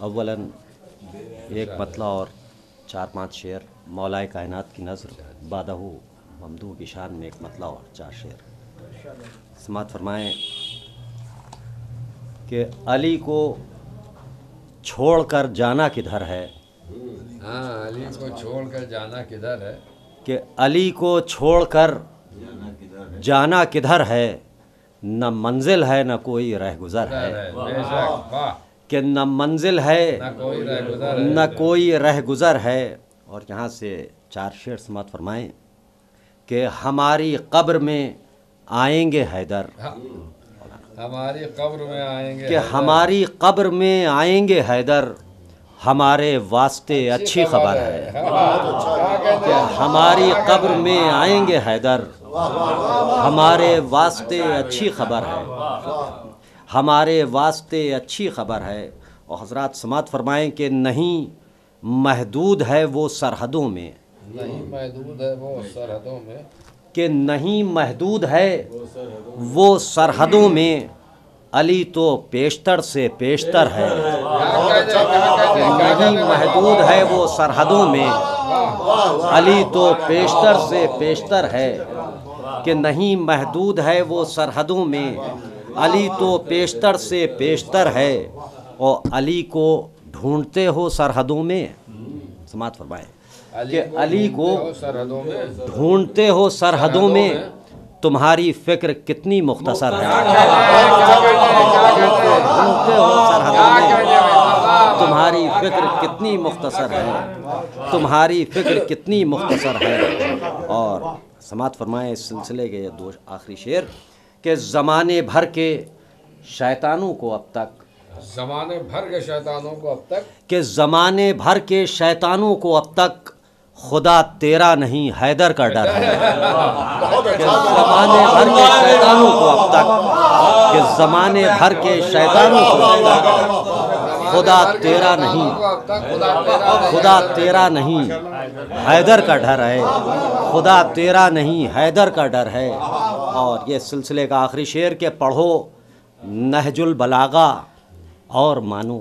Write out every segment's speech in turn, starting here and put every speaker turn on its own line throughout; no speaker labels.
اولاً ایک مطلع اور 4-5 شعر مولائے کائنات کی نظر بادہ ممدوح کی شان میں ایک مطلع اور 4 شعر سماعت فرمائیں کہ علی کو چھوڑ کر جانا کدھر ہے.
ہاں، علی کو چھوڑ کر جانا کدھر ہے.
کہ علی کو چھوڑ کر جانا کدھر ہے، نہ منزل ہے نہ کوئی رہ گزر ہے.
بے شک، واہ.
کہ نہ منزل ہے
نہ کوئی رہ گزر ہے.
نہ کوئی رہ گزر ہے. اور یہاں سے 4 شعر سماعت فرمائیں کہ ہماری قبر میں آئیں گے حیدر.
ہماری قبر میں آئیں گے.
کہ ہماری قبر میں آئیں گے حیدر، ہمارے واسطے اچھی خبر ہے. کہ ہماری قبر میں آئیں گے حیدر، ہمارے واسطے اچھی خبر ہے. ہمارے واسطے اچھی خبر ہے. اور حضرات سماعت فرمائیں کہ نہیں محدود ہے وہ سرحدوں میں.
نہیں محدود ہے وہ سرحدوں میں.
کہ نہیں محدود ہے وہ سرحدوں میں، علی تو پیشتر سے پیشتر ہے. نہیں محدود ہے وہ سرحدوں میں، علی تو پیشتر سے پیشتر ہے. کہ نہیں محدود ہے وہ سرحدوں میں، علی تو پیشتر سے پیشتر ہے. اور علی کو ڈھونڈتے ہو سرحدوں میں. سماعت فرمائیں کہ علی کو ڈھونڈتے ہو سرحدوں میں، تمہاری فکر کتنی مختصر ہے. ڈھونڈتے ہو سرحدوں میں، تمہاری فکر کتنی مختصر ہے. تمہاری فکر کتنی مختصر ہے. اور سماعت فرمائیں اس سلسلے کے 2 آخری شعر کہ زمانے بھر کے شیطانوں کو اب تک،
زمانے بھر کے شیطانوں کو اب تک،
کہ زمانے بھر کے شیطانوں کو اب تک خدا تیرا نہیں حیدر کا ڈر ہے. کہ زمانے بھر کے شیطانوں کو اب تک، کہ زمانے بھر کے شیطانوں کو اب تک خدا تیرا نہیں، خدا تیرا نہیں حیدر کا ڈر ہے. خدا تیرا نہیں حیدر کا ڈر ہے. اور یہ سلسلے کا آخری شعر کہ پڑھو نہج البلاغہ اور مانو.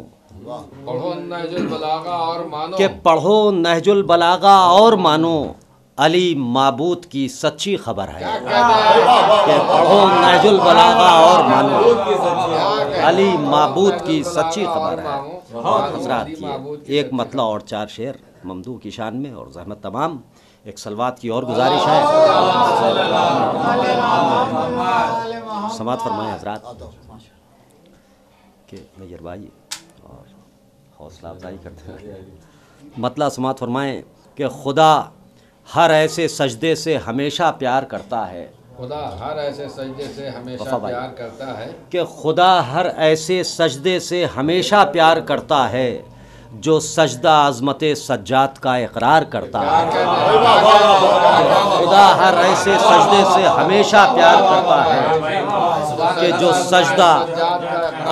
پڑھو نہج البلاغہ اور مانو.
کہ پڑھو نہج البلاغہ اور مانو، علی معبود کی سچی خبر ہے. کہ پڑھو نہج البلاغہ اور مانو، علی معبود کی سچی خبر ہے. حضرات یہ ایک مطلع اور 4 شعر ممدوح کی شان میں. اور زحمت تمام ایک صلوات کی اور گزارش ہے. سماعت فرمائیں حضرات کہ میجر بھائی اور حوصلہ افزائی کرتے ہیں. مطلع سماعت فرمائیں کہ خدا ہر ایسے سجدے سے ہمیشہ پیار کرتا ہے.
خدا ہر ایسے سجدے سے ہمیشہ پیار کرتا ہے.
کہ خدا ہر ایسے سجدے سے ہمیشہ پیار کرتا ہے جو سجدہ عظمت سجاد کا اقرار کرتا ہے. خدا ہر ایسے سجدے سے ہمیشہ پیار کرتا ہے کہ جو سجدہ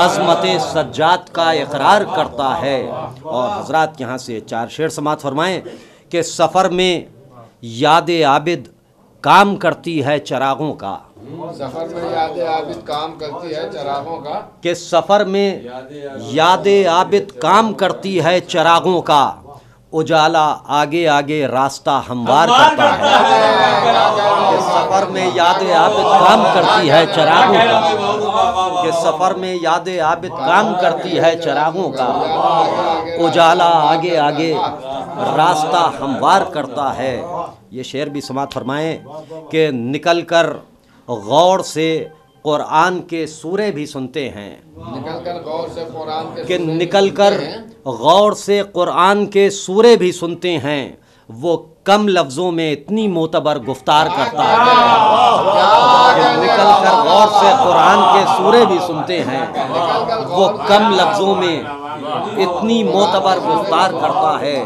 عظمت سجاد کا اقرار کرتا ہے. اور حضرات یہاں سے 4 شعر سماعت فرمائیں کہ سفر میں یاد عابد کام کرتی ہے چراغوں کا.
سفر میں یاد عابد کام کرتی ہے چراغوں کا.
کہ سفر میں یاد عابد کام کرتی ہے چراغوں کا، اجالا آگے آگے راستہ ہموار کرتا ہے. کہ سفر میں یاد عابد کام کرتی ہے چراغوں کا، کہ سفر میں یاد عابد کام کرتی ہے چراغوں کا، اجالا آگے آگے راستہ ہموار کرتا ہے. یہ شعر بھی سماعت فرمائیں کہ نکل کر غور سے قرآن کے سورے بھی سنتے ہیں.
نکل کر غور سے قرآن کے
کہ نکل کر غور سے قرآن کے سورے بھی سنتے ہیں، وہ کم لفظوں میں اتنی معتبر گفتار کرتا ہے. کہ نکل کر غور سے قرآن کے سورے بھی سنتے ہیں، وہ کم لفظوں میں اتنی معتبر گفتار کرتا ہے.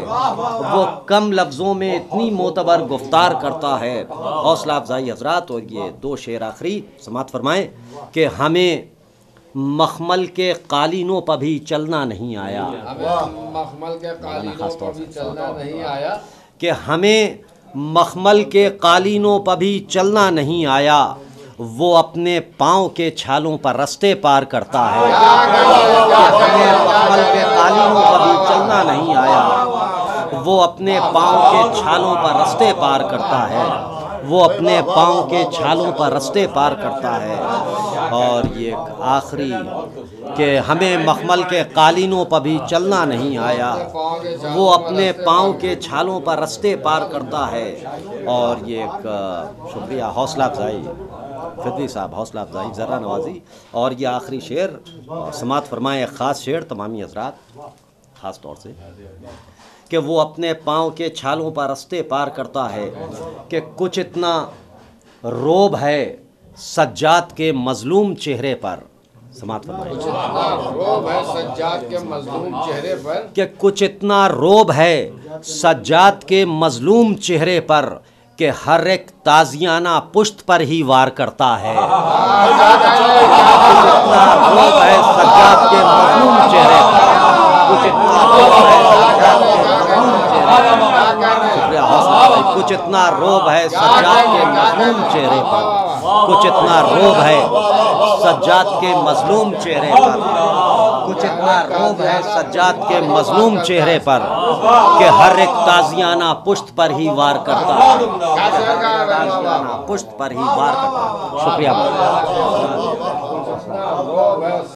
وہ کم لفظوں میں اتنی معتبر گفتار کرتا ہے. حوصلہ افزائی حضرات. اور یہ 2 شعر آخری سماعت فرمائیں کہ ہمیں مخمل کے قالینوں پر بھی چلنا نہیں آیا.
ہمیں مخمل کے قالینوں پر بھی چلنا نہیں آیا.
کہ ہمیں مخمل کے قالینوں پر بھی چلنا نہیں آیا، وہ اپنے پاؤں کے چھالوں پر رستے پار کرتا ہے کہ ہمیں مخمل کے قالینوں پر بھی چلنا نہیں آیا، وہ اپنے پاؤں کے چھالوں پر رستے پار کرتا ہے، وہ اپنے پاؤں کے چھالوں پر رستے پار کرتا ہے۔ اور یہ آخری کہ ہمیں مخمل کے قالینوں پر بھی چلنا نہیں آیا، وہ اپنے پاؤں کے چھالوں پر رستے پار کرتا ہے۔ اور یہ ایک شکریہ، حوصلہ افزائی فطری صاحب، حوصلہ افزائی، ذرا نوازی۔ اور یہ آخری شعر سماعت فرمائیں، ایک خاص شعر تمامی حضرات خاص طور سے، کہ وہ اپنے پاؤں کے چھالوں پر رستے پار کرتا ہے کہ کچھ اتنا روب ہے سجاد کے مظلوم چہرے پر۔ سماعت فرمائیں،
روب ہے سجاد کے مظلوم چہرے پر،
کہ کچھ اتنا روب ہے سجاد کے مظلوم چہرے پر کہ ہر ایک تازیانہ پشت پر ہی وار کرتا ہے۔ کچھ اتنا روب ہے سجاد کے مظلوم چہرے پر، کچھ اتنا روب ہے سجاد کے مظلوم چہرے پر، شکریہ حوصلہ بھائی، کچھ اتنا روب ہے سجاد کے مظلوم چہرے پر، کچھ اتنا روب ہے سجاد کے مظلوم چہرے پر، کچھ اتنا روب ہے سجاد کے مظلوم چہرے پر کہ ہر ایک تازیانہ پشت پر ہی وار کرتا ہے، تازیانہ پشت پر ہی وار کرتا ہے۔ شکریہ۔